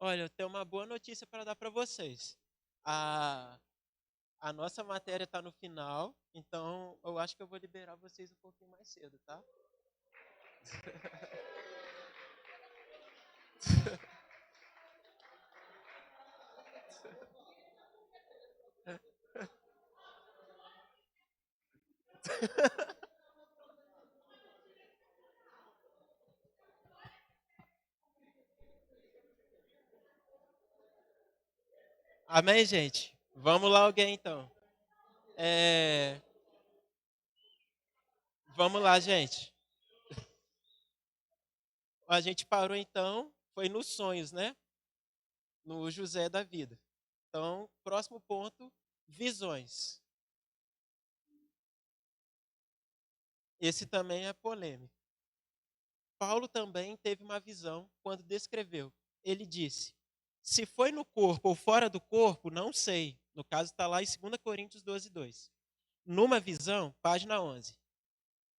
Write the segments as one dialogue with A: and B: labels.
A: Olha, eu tenho uma boa notícia para dar para vocês. A, a nossa matéria está no final, então eu acho que eu vou liberar vocês um pouquinho mais cedo, tá? Amém, gente? Vamos lá, alguém então. É, Vamos lá, gente. A gente parou então, foi nos sonhos, né? No José da vida. Então, próximo ponto, visões. Esse também é polêmico. Paulo também teve uma visão quando descreveu. Ele disse: se foi no corpo ou fora do corpo, não sei. No caso, está lá em 2 Coríntios 12, 2. Numa visão, página 11.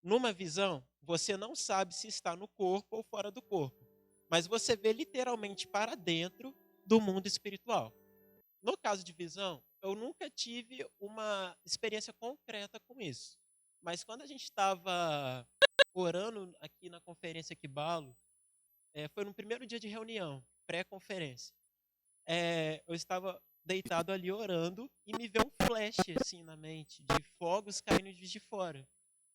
A: Numa visão, você não sabe se está no corpo ou fora do corpo, mas você vê literalmente para dentro do mundo espiritual. No caso de visão, eu nunca tive uma experiência concreta com isso. Mas quando a gente estava orando aqui na conferência Kibalo, foi no primeiro dia de reunião, pré-conferência. Eu estava deitado ali orando e me veio um flash assim na mente de fogos caindo de fora,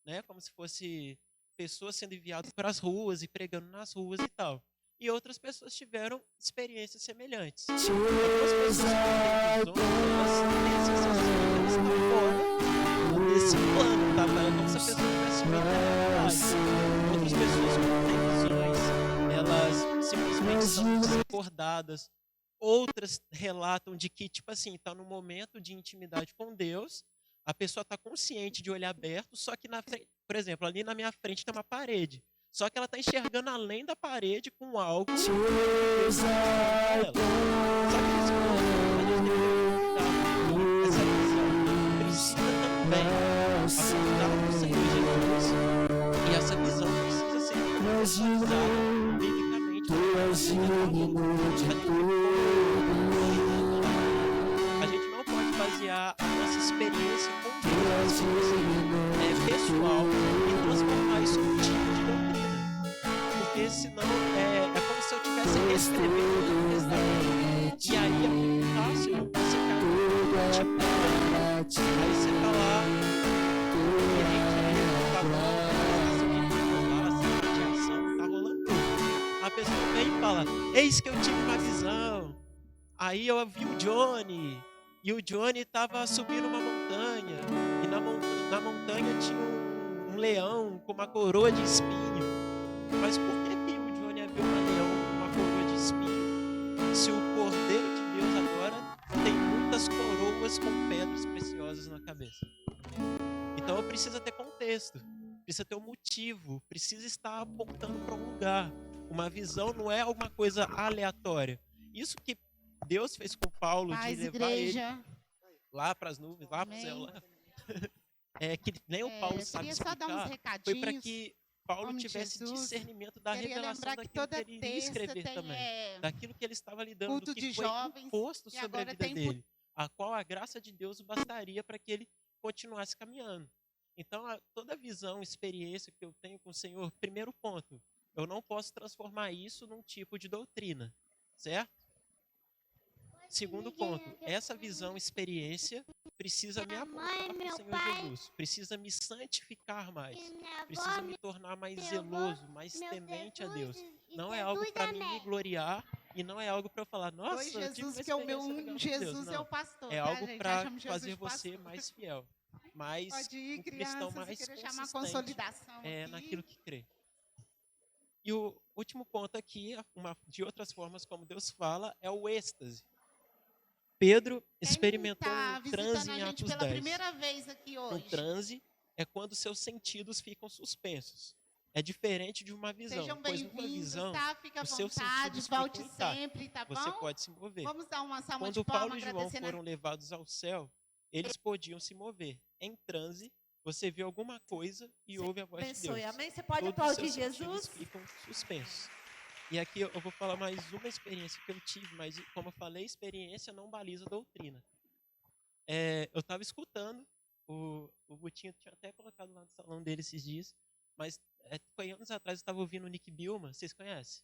A: né? Como se fosse pessoas sendo enviadas para as ruas e pregando nas ruas e tal. E outras pessoas tiveram experiências semelhantes. Algumas pessoas que têm visões, elas têm a sensação de que eles estão fora desse plano, tá? É como se a pessoa estivesse vendo a realidade. Outras pessoas que não têm visões, elas simplesmente são desacordadas. Outras relatam de que, tipo assim, está no momento de intimidade com Deus, a pessoa está consciente de olho aberto, só que na frente, por exemplo, ali na minha frente tem uma parede. Só que ela está enxergando além da parede com algo que Deus está mostrando para ela. Só que nesse momento, a gente deve ter cuidado. Essa visão precisa também apontar para o Senhor Jesus. E essa visão precisa ser contextualizada biblicamente. A gente não pode basear a nossa experiência com Deus pessoal e transformar isso num tipo de doutrina. Porque senão é como se eu estivesse reescrevendo o Novo Testamento. E aí é muito fácil você cair no tipo de doutrina. Aí você está lá, tá rolando tudo. A pessoa vem e fala: eis que eu tive uma visão. Aí eu vi o Johnny. E o Johnny estava subindo uma montanha. E na montanha tinha um leão com uma coroa de espinho. Mas por que o Johnny viu um leão com uma coroa de espinho? Se o Cordeiro de Deus agora tem muitas coroas com pedras preciosas na cabeça. Então eu preciso ter contexto, precisa ter um motivo, precisa estar apontando para um lugar. Uma visão não é alguma coisa aleatória. Isso que Deus fez com Paulo de levar ele lá para as nuvens, lá para o céu, lá. Que nem o Paulo sabe explicar, foi para que Paulo tivesse discernimento da revelação daquilo que ele iria escrever também, daquilo que ele estava lidando, do que foi imposto sobre a vida dele, a qual a graça de Deus o bastaria para que ele continuasse caminhando. Então, toda visão, experiência que eu tenho com o Senhor, primeiro ponto, eu não posso transformar isso num tipo de doutrina, certo? Segundo ponto, essa visão, experiência, precisa me apontar para o Senhor Jesus, precisa me santificar mais, precisa me tornar mais zeloso, mais temente a Deus. Não é algo para me gloriar e não é algo para eu falar, nossa, eu tive uma experiência legal com Deus. Não, é algo para fazer você mais fiel, mais um cristão mais consistente naquilo que crê. E o último ponto aqui, de outras formas como Deus fala, é o êxtase. Pedro experimentou um transe em Atos 10. Um transe é quando seus sentidos ficam suspensos. É diferente de uma visão.
B: Sejam
A: pois numa visão,
B: fica à
A: os seus
B: vontade,
A: sentidos
B: volte
A: ficam
B: sempre, tá bom?
A: Você pode se mover.
B: Vamos dar uma salva
A: Quando
B: de
A: Paulo
B: palmas,
A: e João foram levados ao céu, eles podiam se mover. Em transe, você vê alguma coisa e ouve a voz de Deus.
B: Amém? Você pode
A: Todos os
B: aplaudir
A: seus sentidos
B: Jesus?
A: ficam suspensos. E aqui eu vou falar mais uma experiência que eu tive, mas como eu falei, experiência não baliza doutrina. Eu estava escutando, o Gutinho tinha até colocado lá no salão dele esses dias, mas foi anos atrás eu estava ouvindo o Nick Billman, vocês conhecem?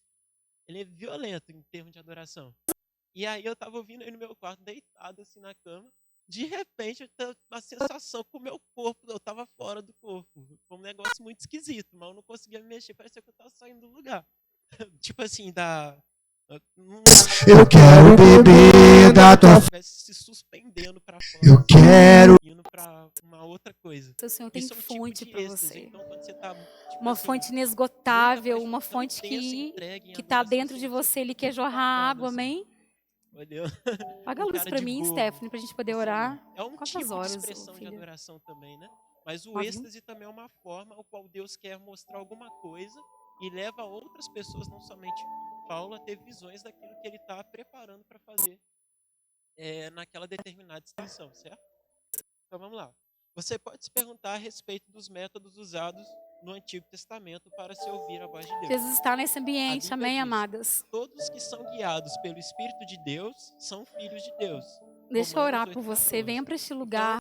A: Ele é violento em termos de adoração. E aí eu estava ouvindo ele no meu quarto, deitado assim na cama, de repente eu tava uma sensação que o meu corpo, eu estava fora do corpo. Foi um negócio muito esquisito, mas eu não conseguia me mexer, parecia que eu estava saindo do lugar. Tipo assim,
B: Eu quero beber da tua
A: se suspendendo para fora. Eu
B: quero
A: indo para uma outra coisa.
C: O Senhor tem
A: Isso é um
C: fonte
A: tipo de
C: para
A: êxtase.
C: você.
A: Então, quando você tá, tipo
C: Uma
A: assim,
C: fonte inesgotável, uma
A: tão
C: fonte
A: tenso, entregue em
C: que está
A: adoração,
C: dentro
A: você
C: de
A: não precisa
C: você, Ele quer
A: ficar
C: jorrar
A: babando,
C: água,
A: assim.
C: amém?
A: Olha,
C: Apaga a luz
A: cara
C: para
A: de
C: mim,
A: bobo.
C: Stephanie, para a gente poder
A: Isso aí.
C: orar.
A: É um
C: Quantas
A: tipo de
C: horas,
A: expressão de
C: filha?
A: adoração também, né? Mas o
C: 9h20?
A: êxtase também é uma forma ao qual Deus quer mostrar alguma coisa e leva outras pessoas, não somente Paulo, a ter visões daquilo que ele está preparando para fazer naquela determinada extensão, certo? Então vamos lá. Você pode se perguntar a respeito dos métodos usados no Antigo Testamento para se ouvir a voz de Deus.
C: Jesus está nesse
A: A
C: ambiente,
A: Bíblia
C: amém,
A: diz:
C: amadas?
A: todos que são guiados pelo Espírito de Deus são filhos de Deus.
C: Deixa eu
A: Romanos
C: orar por você,
A: 8,14.
C: venha para este
A: Então,
C: lugar.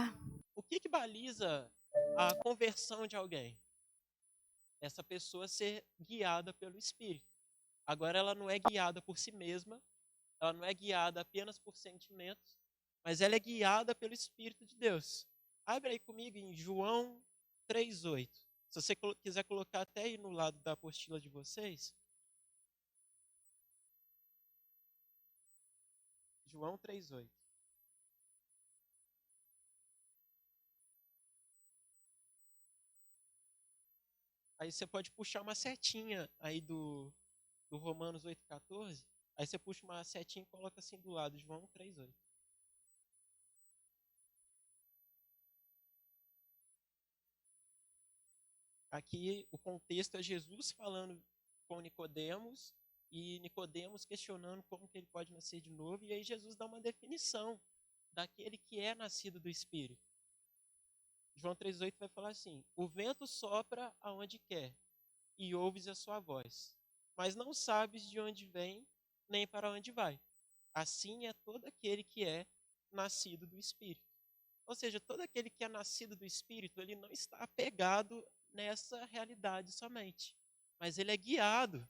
A: o que baliza a conversão de alguém? Essa pessoa ser guiada pelo Espírito. Agora, ela não é guiada por si mesma, ela não é guiada apenas por sentimentos, mas ela é guiada pelo Espírito de Deus. Abre aí comigo em João 3,8. Se você quiser colocar até aí no lado da apostila de vocês. João 3,8. Aí você pode puxar uma setinha aí do Romanos 8,14. Aí você puxa uma setinha e coloca assim do lado, João 3,8. Aqui o contexto é Jesus falando com Nicodemos e Nicodemos questionando como que ele pode nascer de novo, e aí Jesus dá uma definição daquele que é nascido do Espírito. João 3,8 vai falar assim: o vento sopra aonde quer e ouves a sua voz, mas não sabes de onde vem nem para onde vai. Assim é todo aquele que é nascido do Espírito. Ou seja, todo aquele que é nascido do Espírito, ele não está apegado nessa realidade somente, mas ele é guiado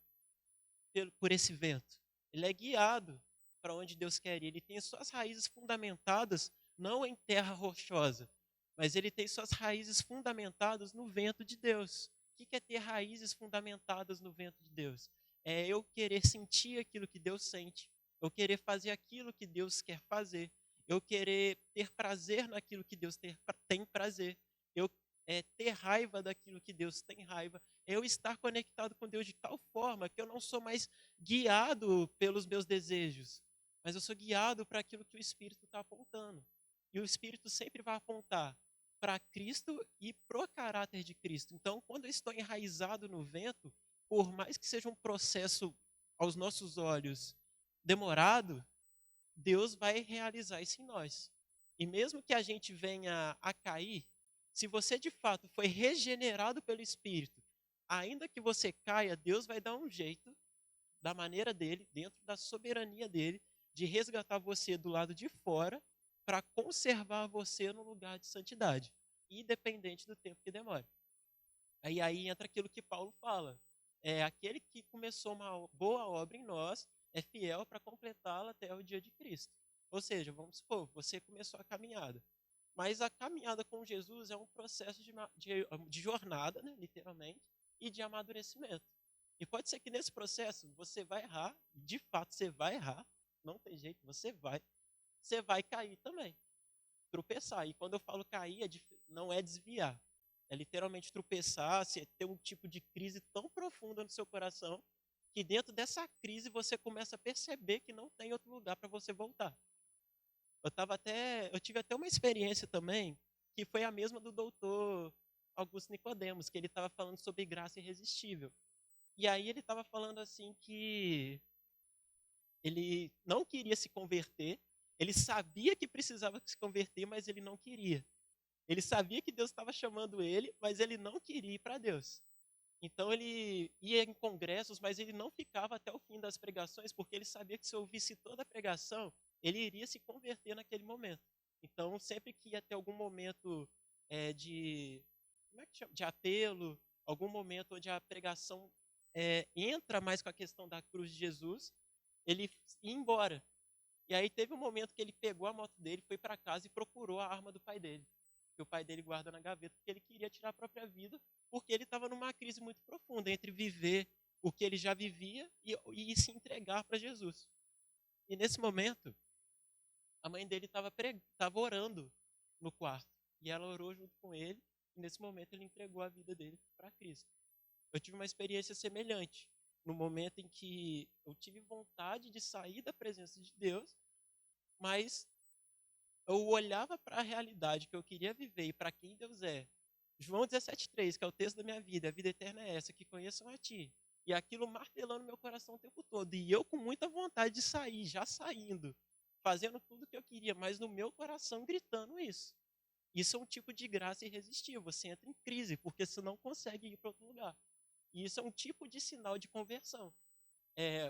A: por esse vento. Ele é guiado para onde Deus quer ir. Ele tem suas raízes fundamentadas não em terra rochosa, mas ele tem suas raízes fundamentadas no vento de Deus. O que é ter raízes fundamentadas no vento de Deus? É eu querer sentir aquilo que Deus sente, eu querer fazer aquilo que Deus quer fazer, eu querer ter prazer naquilo que Deus tem prazer, eu ter raiva daquilo que Deus tem raiva, eu estar conectado com Deus de tal forma que eu não sou mais guiado pelos meus desejos, mas eu sou guiado para aquilo que o Espírito está apontando. E o Espírito sempre vai apontar para Cristo e pro caráter de Cristo. Então, quando eu estou enraizado no vento, por mais que seja um processo aos nossos olhos demorado, Deus vai realizar isso em nós. E mesmo que a gente venha a cair, se você de fato foi regenerado pelo Espírito, ainda que você caia, Deus vai dar um jeito, da maneira dele, dentro da soberania dele, de resgatar você do lado de fora para conservar você no lugar de santidade, independente do tempo que demore. Aí entra aquilo que Paulo fala. É aquele que começou uma boa obra em nós, é fiel para completá-la até o dia de Cristo. Ou seja, vamos supor, você começou a caminhada. Mas a caminhada com Jesus é um processo de jornada, né, literalmente, e de amadurecimento. E pode ser que nesse processo você vai errar, de fato você vai errar, não tem jeito, você vai cair também, tropeçar. E quando eu falo cair, não é desviar, é literalmente tropeçar, você ter um tipo de crise tão profunda no seu coração, que dentro dessa crise você começa a perceber que não tem outro lugar para você voltar. Eu tive até uma experiência também, que foi a mesma do doutor Augusto Nicodemos, que ele estava falando sobre graça irresistível. E aí ele estava falando assim que ele não queria se converter, ele sabia que precisava se converter, mas ele não queria. Ele sabia que Deus estava chamando ele, mas ele não queria ir para Deus. Então ele ia em congressos, mas ele não ficava até o fim das pregações, porque ele sabia que se ouvisse toda a pregação, ele iria se converter naquele momento. Então, sempre que ia ter algum momento de, como é que chama? De apelo, algum momento onde a pregação entra mais com a questão da cruz de Jesus, ele ia embora. E aí teve um momento que ele pegou a moto dele, foi para casa e procurou a arma do pai dele, que o pai dele guarda na gaveta, porque ele queria tirar a própria vida, porque ele estava numa crise muito profunda entre viver o que ele já vivia e se entregar para Jesus. E nesse momento, a mãe dele estava orando no quarto, e ela orou junto com ele, e nesse momento ele entregou a vida dele para Cristo. Eu tive uma experiência semelhante, no momento em que eu tive vontade de sair da presença de Deus, mas eu olhava para a realidade que eu queria viver e para quem Deus é. João 17,3, que é o texto da minha vida, a vida eterna é essa, que conheçam a ti. E aquilo martelando meu coração o tempo todo. E eu com muita vontade de sair, já saindo, fazendo tudo o que eu queria, mas no meu coração gritando isso. Isso é um tipo de graça irresistível. Você entra em crise, porque você não consegue ir para outro lugar. E isso é um tipo de sinal de conversão.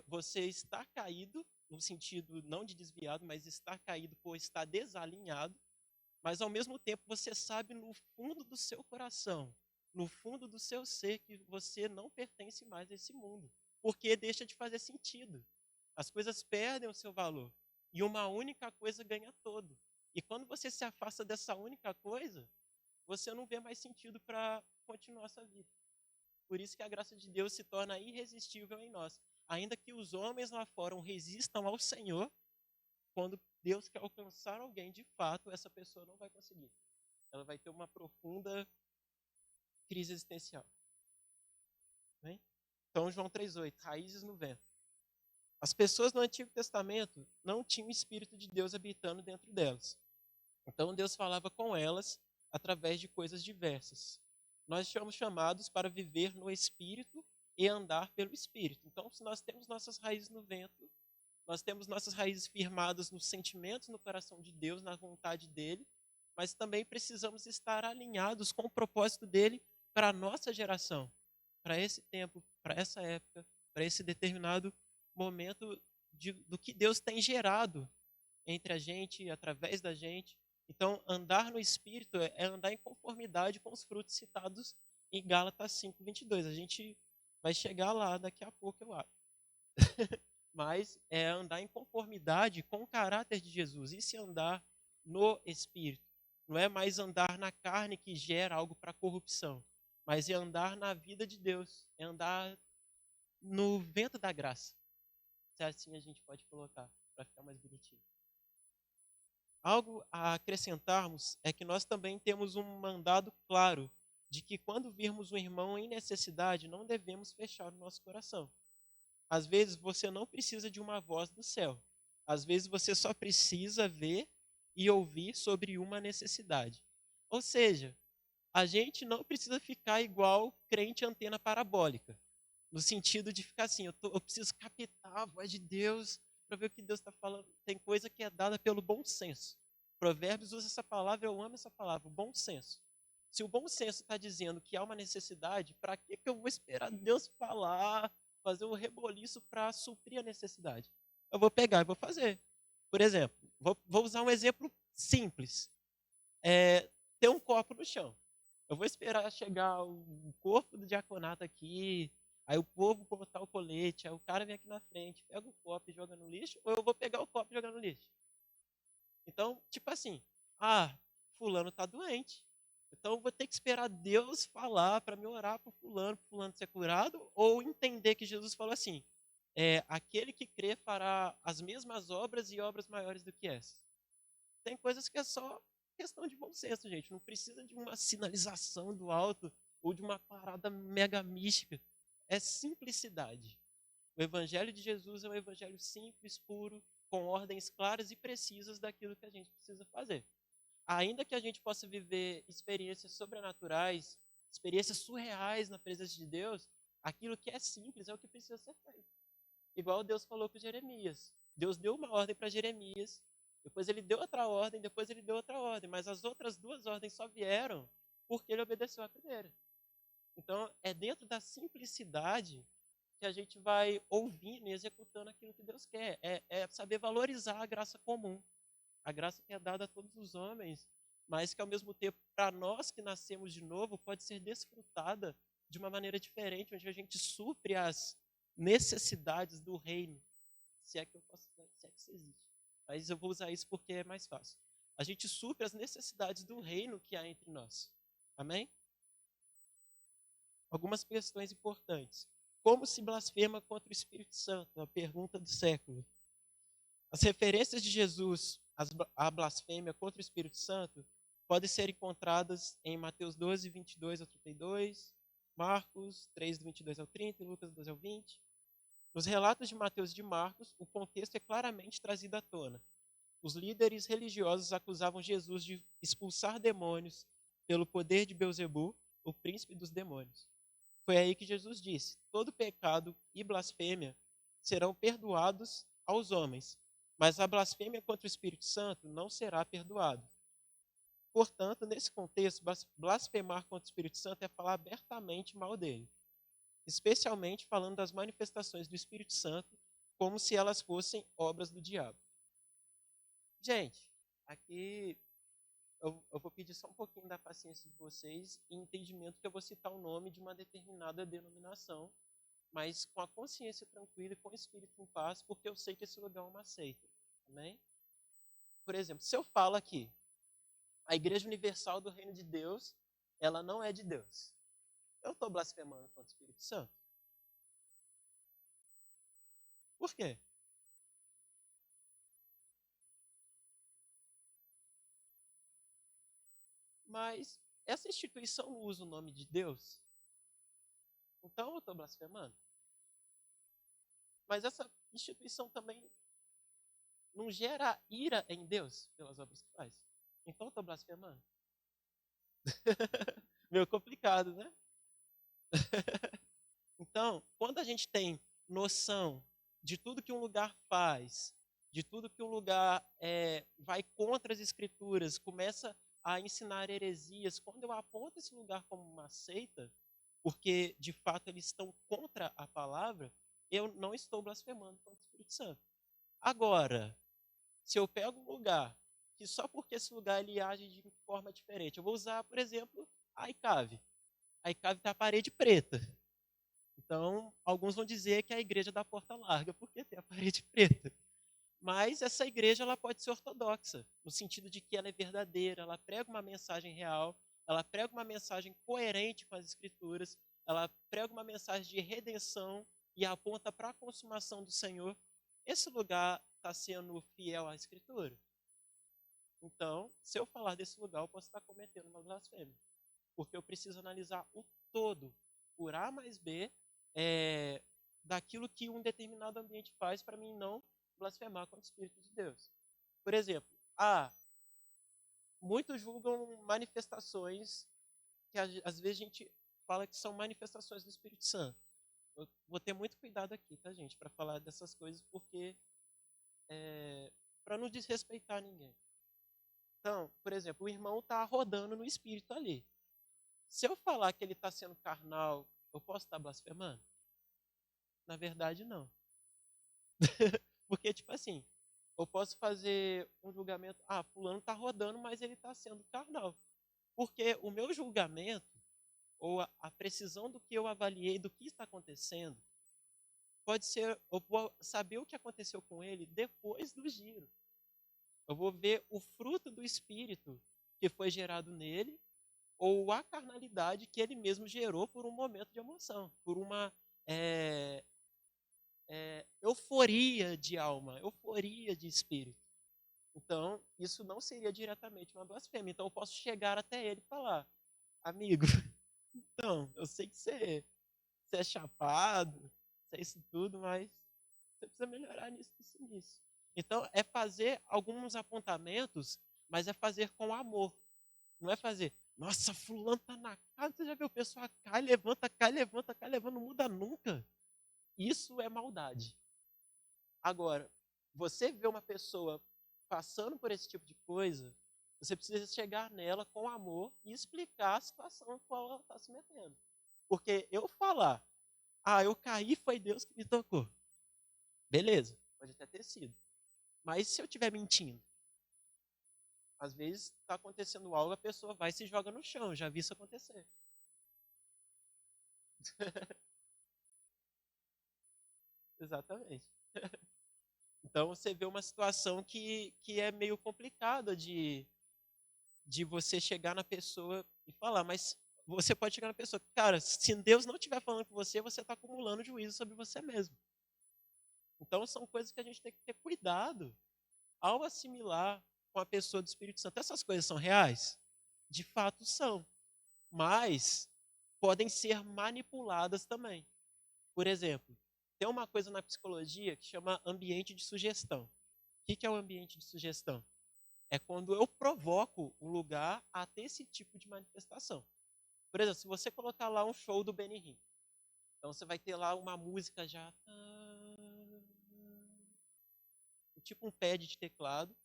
A: Você está caído, no sentido não de desviado, mas estar caído por estar desalinhado, mas ao mesmo tempo você sabe no fundo do seu coração, no fundo do seu ser, que você não pertence mais a esse mundo, porque deixa de fazer sentido. As coisas perdem o seu valor e uma única coisa ganha todo. E quando você se afasta dessa única coisa, você não vê mais sentido para continuar essa vida. Por isso que a graça de Deus se torna irresistível em nós. Ainda que os homens lá fora resistam ao Senhor, quando Deus quer alcançar alguém de fato, essa pessoa não vai conseguir. Ela vai ter uma profunda crise existencial. Bem? Então, João 3,8, raízes no vento. As pessoas no Antigo Testamento não tinham o Espírito de Deus habitando dentro delas. Então, Deus falava com elas através de coisas diversas. Nós somos chamados para viver no Espírito e andar pelo Espírito. Então, se nós temos nossas raízes no vento, nós temos nossas raízes firmadas nos sentimentos, no coração de Deus, na vontade dEle, mas também precisamos estar alinhados com o propósito dEle para a nossa geração, para esse tempo, para essa época, para esse determinado momento do que Deus tem gerado entre a gente, através da gente. Então, andar no Espírito é andar em conformidade com os frutos citados em Gálatas 5:22. A gente vai chegar lá daqui a pouco, eu acho. Mas é andar em conformidade com o caráter de Jesus. E se andar no Espírito? Não é mais andar na carne que gera algo para corrupção, mas é andar na vida de Deus. É andar no vento da graça. Se assim a gente pode colocar, para ficar mais bonitinho. Algo a acrescentarmos é que nós também temos um mandado claro de que quando virmos um irmão em necessidade, não devemos fechar o nosso coração. Às vezes você não precisa de uma voz do céu. Às vezes você só precisa ver e ouvir sobre uma necessidade. Ou seja, a gente não precisa ficar igual crente antena parabólica. No sentido de ficar assim, eu preciso captar a voz de Deus para ver o que Deus está falando. Tem coisa que é dada pelo bom senso. Provérbios usa essa palavra, eu amo essa palavra, bom senso. Se o bom senso está dizendo que há uma necessidade, para que eu vou esperar Deus falar, fazer um reboliço para suprir a necessidade? Eu vou pegar e vou fazer. Por exemplo, vou usar um exemplo simples. Ter um copo no chão. Eu vou esperar chegar o corpo do diaconato aqui, aí o povo botar o colete, aí o cara vem aqui na frente, pega o copo e joga no lixo, ou eu vou pegar o copo e jogar no lixo? Então, tipo assim, fulano tá doente, então eu vou ter que esperar Deus falar para me orar para fulano ser curado, ou entender que Jesus falou assim, aquele que crê fará as mesmas obras e obras maiores do que essas. Tem coisas que é só questão de bom senso, gente. Não precisa de uma sinalização do alto ou de uma parada mega mística. É simplicidade. O evangelho de Jesus é um evangelho simples, puro, com ordens claras e precisas daquilo que a gente precisa fazer. Ainda que a gente possa viver experiências sobrenaturais, experiências surreais na presença de Deus, aquilo que é simples é o que precisa ser feito. Igual Deus falou com Jeremias. Deus deu uma ordem para Jeremias, depois ele deu outra ordem, depois ele deu outra ordem. Mas as outras duas ordens só vieram porque ele obedeceu a primeira. Então, é dentro da simplicidade que a gente vai ouvindo e executando aquilo que Deus quer. É saber valorizar a graça comum, a graça que é dada a todos os homens, mas que ao mesmo tempo, para nós que nascemos de novo, pode ser desfrutada de uma maneira diferente, onde a gente supre as necessidades do reino, se é que eu posso, se é que isso existe. Mas eu vou usar isso porque é mais fácil. A gente supre as necessidades do reino que há entre nós. Amém? Algumas questões importantes. Como se blasfema contra o Espírito Santo? A pergunta do século. As referências de Jesus à blasfêmia contra o Espírito Santo podem ser encontradas em Mateus 12, 22 ao 32, Marcos 3, 22 ao 30 e Lucas 12 ao 20. Nos relatos de Mateus e de Marcos, o contexto é claramente trazido à tona. Os líderes religiosos acusavam Jesus de expulsar demônios pelo poder de Beelzebul, o príncipe dos demônios. Foi aí que Jesus disse: todo pecado e blasfêmia serão perdoados aos homens, mas a blasfêmia contra o Espírito Santo não será perdoada. Portanto, nesse contexto, blasfemar contra o Espírito Santo é falar abertamente mal dele, especialmente falando das manifestações do Espírito Santo como se elas fossem obras do diabo. Gente, aqui eu vou pedir só um pouquinho da paciência de vocês e entendimento que eu vou citar o nome de uma determinada denominação, mas com a consciência tranquila e com o espírito em paz, porque eu sei que esse lugar é uma seita. Amém? Por exemplo, se eu falo aqui, a Igreja Universal do Reino de Deus, ela não é de Deus. Eu estou blasfemando contra o Espírito Santo? Por quê? Mas essa instituição não usa o nome de Deus? Então eu estou blasfemando? Mas essa instituição também não gera ira em Deus pelas obras que faz? Então eu estou blasfemando? Meio complicado, né? Então, quando a gente tem noção de tudo que um lugar faz, de tudo que um lugar vai contra as escrituras, começa a ensinar heresias, quando eu aponto esse lugar como uma seita, porque de fato eles estão contra a palavra, eu não estou blasfemando contra o Espírito Santo. Agora, se eu pego um lugar que só porque esse lugar ele age de forma diferente, eu vou usar, por exemplo, a ICAV. A ICAV tem a parede preta. Então, alguns vão dizer que é a igreja da porta larga, porque tem a parede preta. Mas essa igreja ela pode ser ortodoxa, no sentido de que ela é verdadeira, ela prega uma mensagem real, ela prega uma mensagem coerente com as escrituras, ela prega uma mensagem de redenção e aponta para a consumação do Senhor. Esse lugar está sendo fiel à escritura? Então, se eu falar desse lugar, eu posso estar cometendo uma blasfêmia, porque eu preciso analisar o todo, por A mais B, daquilo que um determinado ambiente faz para mim não blasfemar contra o Espírito de Deus. Por exemplo, muitos julgam manifestações que às vezes a gente fala que são manifestações do Espírito Santo. Eu vou ter muito cuidado aqui, tá, gente, para falar dessas coisas, porque para não desrespeitar ninguém. Então, por exemplo, o irmão está rodando no Espírito ali. Se eu falar que ele está sendo carnal, eu posso estar blasfemando? Na verdade, não. Porque, tipo assim, eu posso fazer um julgamento, fulano está rodando, mas ele está sendo carnal. Porque o meu julgamento, ou a precisão do que eu avaliei, do que está acontecendo, pode ser, eu vou saber o que aconteceu com ele depois do giro. Eu vou ver o fruto do Espírito que foi gerado nele, ou a carnalidade que ele mesmo gerou por um momento de emoção, por uma euforia de alma, euforia de espírito. Então, isso não seria diretamente uma blasfêmia. Então, eu posso chegar até ele e falar: amigo, então, eu sei que você é chapado, você é isso tudo, mas você precisa melhorar nisso, nisso, nisso. Então, é fazer alguns apontamentos, mas é fazer com amor. Não é fazer, nossa, fulano tá na casa, você já viu o pessoal cai, levanta, cai, levanta, cai, levanta, não muda nunca. Isso é maldade. Agora, você vê uma pessoa passando por esse tipo de coisa, você precisa chegar nela com amor e explicar a situação em qual ela está se metendo. Porque eu falar, eu caí, foi Deus que me tocou. Beleza, pode até ter sido. Mas se eu estiver mentindo? Às vezes está acontecendo algo, a pessoa vai e se joga no chão. Eu já vi isso acontecer. Exatamente. Então você vê uma situação que é meio complicada de você chegar na pessoa e falar, mas você pode chegar na pessoa, cara, se Deus não estiver falando com você, você está acumulando juízo sobre você mesmo. Então são coisas que a gente tem que ter cuidado ao assimilar com a pessoa do Espírito Santo. Essas coisas são reais? De fato são, mas podem ser manipuladas também. Por exemplo, tem uma coisa na psicologia que chama ambiente de sugestão. O que é o ambiente de sugestão? É quando eu provoco um lugar a ter esse tipo de manifestação. Por exemplo, se você colocar lá um show do Benny Hinn, então você vai ter lá uma música já, tipo um pad de teclado,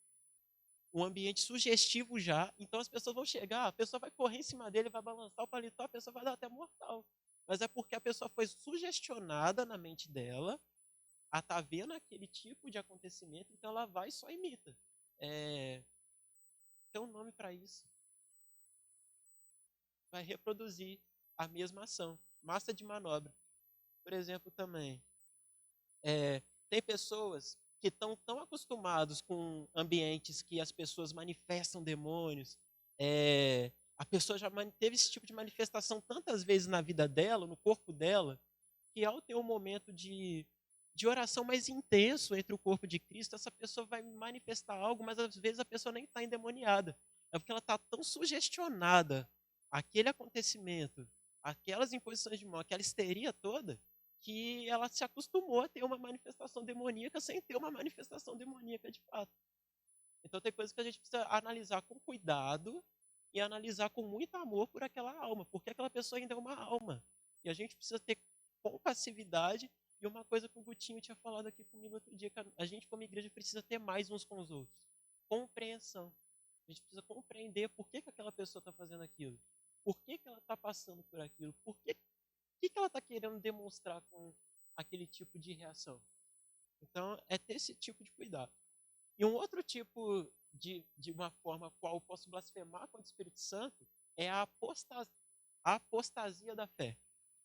A: um ambiente sugestivo já, então as pessoas vão chegar, a pessoa vai correr em cima dele, vai balançar o paletó, a pessoa vai dar até mortal. Mas é porque a pessoa foi sugestionada na mente dela a estar vendo aquele tipo de acontecimento, então ela vai e só imita. Tem um nome para isso. Vai reproduzir a mesma ação. Massa de manobra. Por exemplo, também, tem pessoas que estão tão acostumados com ambientes que as pessoas manifestam demônios. A pessoa já teve esse tipo de manifestação tantas vezes na vida dela, no corpo dela, que ao ter um momento de oração mais intenso entre o corpo de Cristo, essa pessoa vai manifestar algo, mas às vezes a pessoa nem está endemoniada. É porque ela está tão sugestionada àquele acontecimento, aquelas imposições de mão, aquela histeria toda, que ela se acostumou a ter uma manifestação demoníaca sem ter uma manifestação demoníaca de fato. Então tem coisas que a gente precisa analisar com cuidado e analisar com muito amor por aquela alma, porque aquela pessoa ainda é uma alma. E a gente precisa ter compassividade. E uma coisa que o Gutinho tinha falado aqui comigo outro dia, que a gente como igreja precisa ter mais uns com os outros. Compreensão. A gente precisa compreender por que aquela pessoa está fazendo aquilo. Por que ela está passando por aquilo. O que ela está querendo demonstrar com aquele tipo de reação. Então, é ter esse tipo de cuidado. E um outro tipo de uma forma qual eu posso blasfemar contra o Espírito Santo é a apostasia da fé.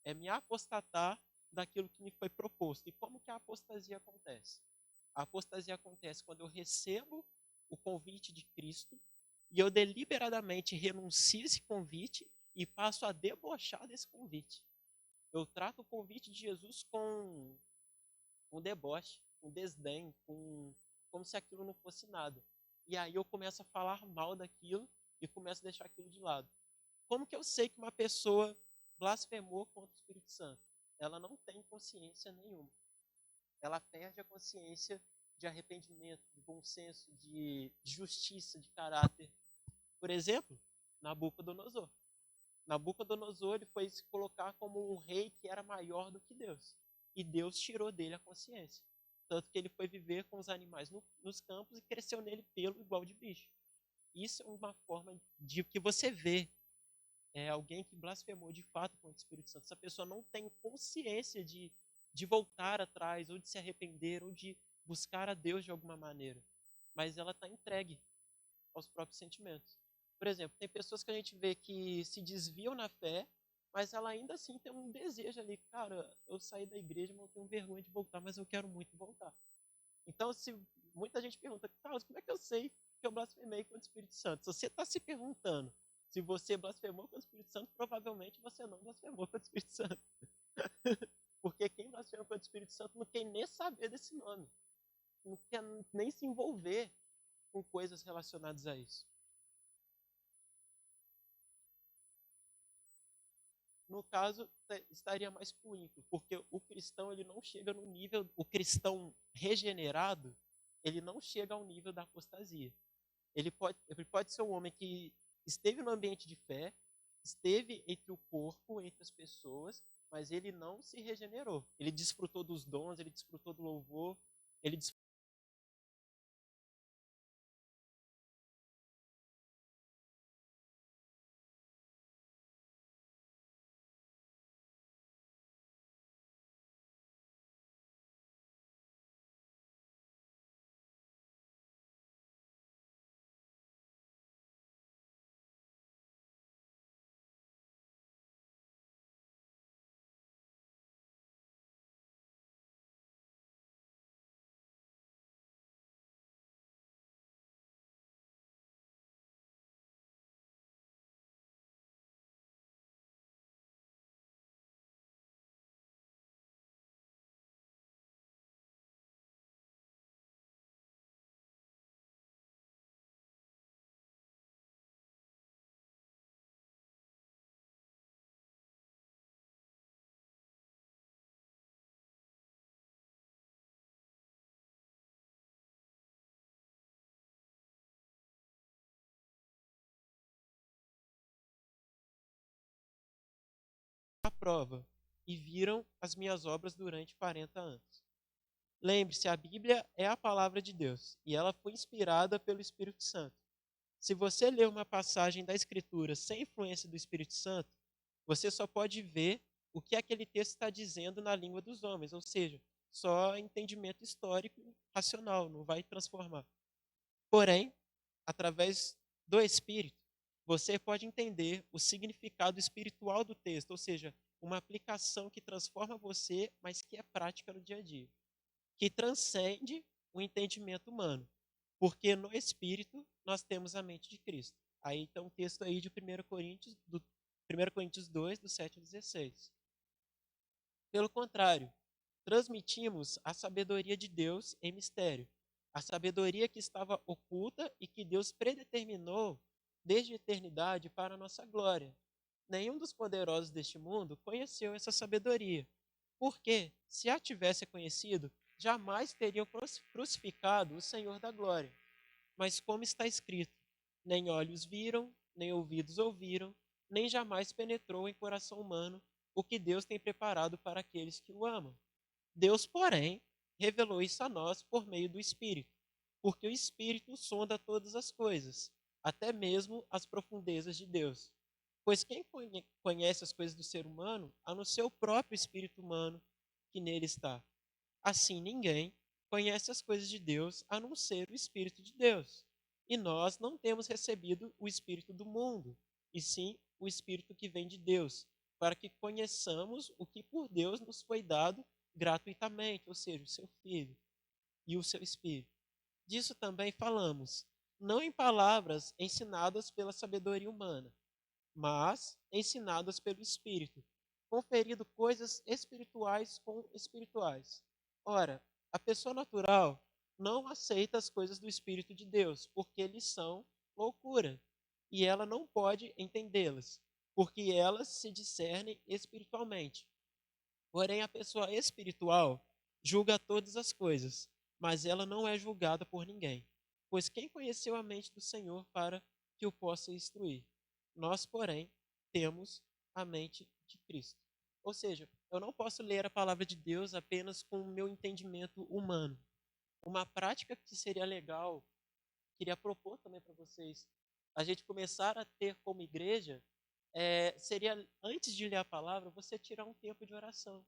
A: É me apostatar daquilo que me foi proposto. E como que a apostasia acontece? A apostasia acontece quando eu recebo o convite de Cristo e eu deliberadamente renuncio esse convite e passo a debochar desse convite. Eu trato o convite de Jesus com deboche, com desdém, como se aquilo não fosse nada. E aí eu começo a falar mal daquilo e começo a deixar aquilo de lado. Como que eu sei que uma pessoa blasfemou contra o Espírito Santo? Ela não tem consciência nenhuma. Ela perde a consciência de arrependimento, de bom senso, de justiça, de caráter. Por exemplo, Nabucodonosor. Nabucodonosor ele foi se colocar como um rei que era maior do que Deus. E Deus tirou dele a consciência. Tanto que ele foi viver com os animais nos campos e cresceu nele pelo igual de bicho. Isso é uma forma de que você vê alguém que blasfemou de fato contra o Espírito Santo. Essa pessoa não tem consciência de voltar atrás, ou de se arrepender, ou de buscar a Deus de alguma maneira. Mas ela está entregue aos próprios sentimentos. Por exemplo, tem pessoas que a gente vê que se desviam na fé, mas ela ainda assim tem um desejo ali. Cara, eu saí da igreja, mas eu tenho vergonha de voltar, mas eu quero muito voltar. Então, se muita gente pergunta, Carlos, como é que eu sei que eu blasfemei contra o Espírito Santo? Se você está se perguntando se você blasfemou contra o Espírito Santo, provavelmente você não blasfemou contra o Espírito Santo. Porque quem blasfema contra o Espírito Santo não quer nem saber desse nome. Não quer nem se envolver com coisas relacionadas a isso. No caso, estaria mais para o ímpio, porque o cristão ele não chega no nível, o cristão regenerado, ele não chega ao nível da apostasia. Ele pode ser um homem que esteve no ambiente de fé, esteve entre o corpo, entre as pessoas, mas ele não se regenerou. Ele desfrutou dos dons, ele desfrutou do louvor, ele desfrutou à prova e viram as minhas obras durante 40 anos. Lembre-se, a Bíblia é a palavra de Deus e ela foi inspirada pelo Espírito Santo. Se você ler uma passagem da Escritura sem influência do Espírito Santo, você só pode ver o que aquele texto está dizendo na língua dos homens, ou seja, só entendimento histórico racional, não vai transformar. Porém, através do Espírito, você pode entender o significado espiritual do texto, ou seja, uma aplicação que transforma você, mas que é prática no dia a dia, que transcende o entendimento humano, porque no Espírito nós temos a mente de Cristo. Aí tem um texto aí de 1 Coríntios 2, do 7 ao 16. Pelo contrário, transmitimos a sabedoria de Deus em mistério, a sabedoria que estava oculta e que Deus predeterminou desde a eternidade para a nossa glória. Nenhum dos poderosos deste mundo conheceu essa sabedoria, porque, se a tivesse conhecido, jamais teriam crucificado o Senhor da glória. Mas como está escrito, nem olhos viram, nem ouvidos ouviram, nem jamais penetrou em coração humano o que Deus tem preparado para aqueles que o amam. Deus, porém, revelou isso a nós por meio do Espírito, porque o Espírito sonda todas as coisas, até mesmo as profundezas de Deus. Pois quem conhece as coisas do ser humano, a não ser o próprio espírito humano que nele está? Assim, ninguém conhece as coisas de Deus, a não ser o Espírito de Deus. E nós não temos recebido o Espírito do mundo, e sim o Espírito que vem de Deus, para que conheçamos o que por Deus nos foi dado gratuitamente, ou seja, o seu Filho e o seu Espírito. Disso também falamos, não em palavras ensinadas pela sabedoria humana, mas ensinadas pelo Espírito, conferindo coisas espirituais com espirituais. Ora, a pessoa natural não aceita as coisas do Espírito de Deus, porque eles são loucura, e ela não pode entendê-las, porque elas se discernem espiritualmente. Porém, a pessoa espiritual julga todas as coisas, mas ela não é julgada por ninguém. Pois quem conheceu a mente do Senhor para que o possa instruir? Nós, porém, temos a mente de Cristo. Ou seja, eu não posso ler a palavra de Deus apenas com o meu entendimento humano. Uma prática que seria legal, queria propor também para vocês, a gente começar a ter como igreja, seria, antes de ler a palavra, você tirar um tempo de oração.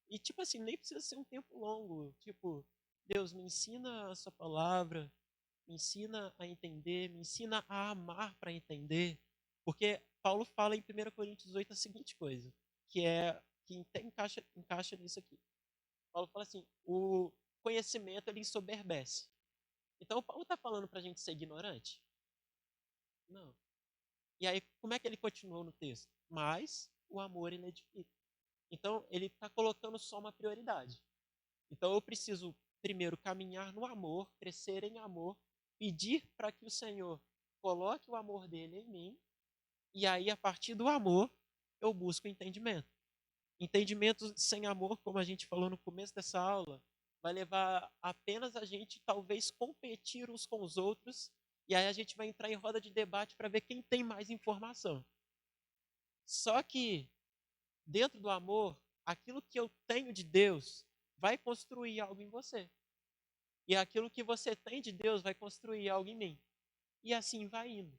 A: E, tipo assim, nem precisa ser um tempo longo. Tipo, Deus, me ensina a sua palavra, me ensina a entender, me ensina a amar para entender. Porque Paulo fala em 1 Coríntios 8 a seguinte coisa, que até encaixa nisso aqui. Paulo fala assim, o conhecimento ele ensoberbece. Então, Paulo está falando para a gente ser ignorante? Não. E aí, como é que ele continuou no texto? Mas o amor ele edifica. Então, ele está colocando só uma prioridade. Então, eu preciso, primeiro, caminhar no amor, crescer em amor, pedir para que o Senhor coloque o amor dele em mim, e aí, a partir do amor, eu busco entendimento. Entendimento sem amor, como a gente falou no começo dessa aula, vai levar apenas a gente, talvez, competir uns com os outros, e aí a gente vai entrar em roda de debate para ver quem tem mais informação. Só que, dentro do amor, aquilo que eu tenho de Deus vai construir algo em você. E aquilo que você tem de Deus vai construir algo em mim. E assim vai indo.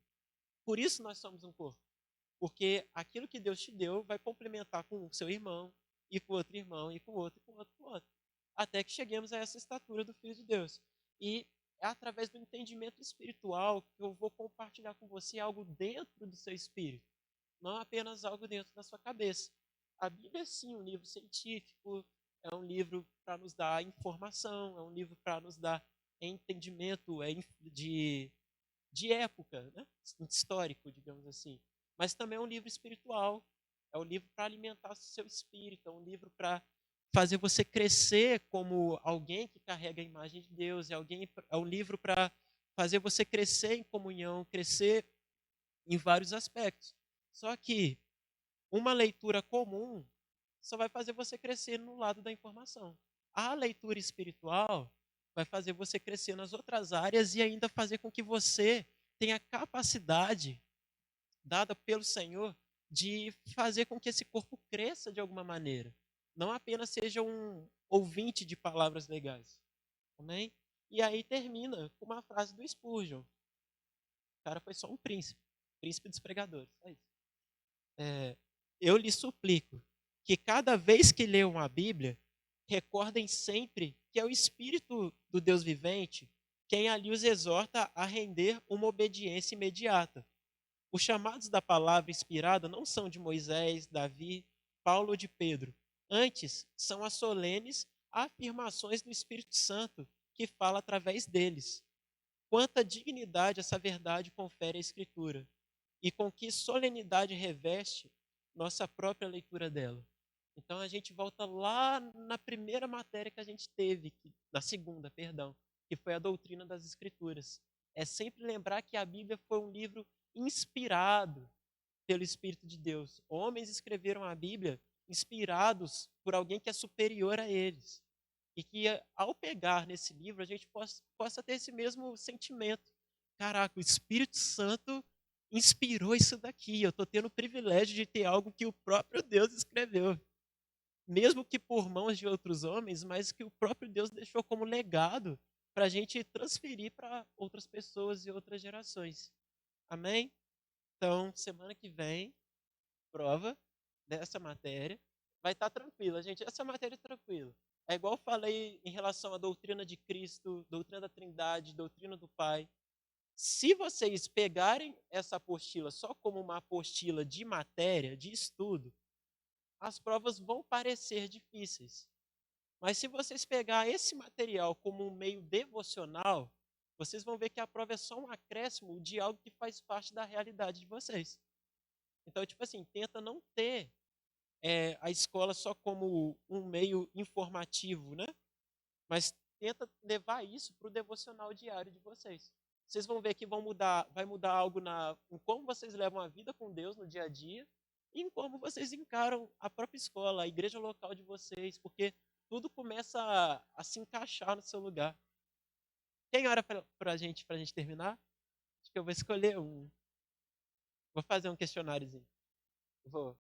A: Por isso nós somos um corpo. Porque aquilo que Deus te deu vai complementar com o seu irmão, e com outro irmão, e com outro, e com outro, e com outro. Até que cheguemos a essa estatura do Filho de Deus. E é através do entendimento espiritual que eu vou compartilhar com você algo dentro do seu espírito. Não apenas algo dentro da sua cabeça. A Bíblia é sim um livro científico, é um livro para nos dar informação, é um livro para nos dar entendimento de época, né? Histórico, digamos assim. Mas também é um livro espiritual, é um livro para alimentar o seu espírito, é um livro para fazer você crescer como alguém que carrega a imagem de Deus, é um livro para fazer você crescer em comunhão, crescer em vários aspectos. Só que uma leitura comum só vai fazer você crescer no lado da informação. A leitura espiritual vai fazer você crescer nas outras áreas e ainda fazer com que você tenha capacidade, dada pelo Senhor, de fazer com que esse corpo cresça de alguma maneira. Não apenas seja um ouvinte de palavras legais. Amém? E aí termina com uma frase do Spurgeon. O cara foi só um príncipe dos pregadores. É isso. Eu lhe suplico que cada vez que leiam a Bíblia, recordem sempre que é o Espírito do Deus vivente quem ali os exorta a render uma obediência imediata. Os chamados da palavra inspirada não são de Moisés, Davi, Paulo ou de Pedro. Antes, são as solenes afirmações do Espírito Santo que fala através deles. Quanta dignidade essa verdade confere à Escritura e com que solenidade reveste nossa própria leitura dela. Então a gente volta lá na primeira matéria que a gente teve, na segunda, perdão, que foi a doutrina das Escrituras. É sempre lembrar que a Bíblia foi um livro inspirado pelo Espírito de Deus. Homens escreveram a Bíblia inspirados por alguém que é superior a eles. E que ao pegar nesse livro a gente possa ter esse mesmo sentimento. Caraca, o Espírito Santo inspirou isso daqui. Eu estou tendo o privilégio de ter algo que o próprio Deus escreveu. Mesmo que por mãos de outros homens, mas que o próprio Deus deixou como legado para a gente transferir para outras pessoas e outras gerações. Amém? Então, semana que vem, prova dessa matéria. Vai estar tranquila, gente. Essa matéria é tranquila. É igual eu falei em relação à doutrina de Cristo, doutrina da Trindade, doutrina do Pai. Se vocês pegarem essa apostila só como uma apostila de matéria, de estudo, as provas vão parecer difíceis. Mas se vocês pegar esse material como um meio devocional, vocês vão ver que a prova é só um acréscimo de algo que faz parte da realidade de vocês. Então, tipo assim, tenta não ter a escola só como um meio informativo, né? Mas tenta levar isso para o devocional diário de vocês. Vocês vão ver que vai mudar algo em como vocês levam a vida com Deus no dia a dia e em como vocês encaram a própria escola, a igreja local de vocês, porque tudo começa a se encaixar no seu lugar. Tem hora para a gente terminar? Acho que eu vou escolher um. Vou fazer um questionáriozinho. Vou.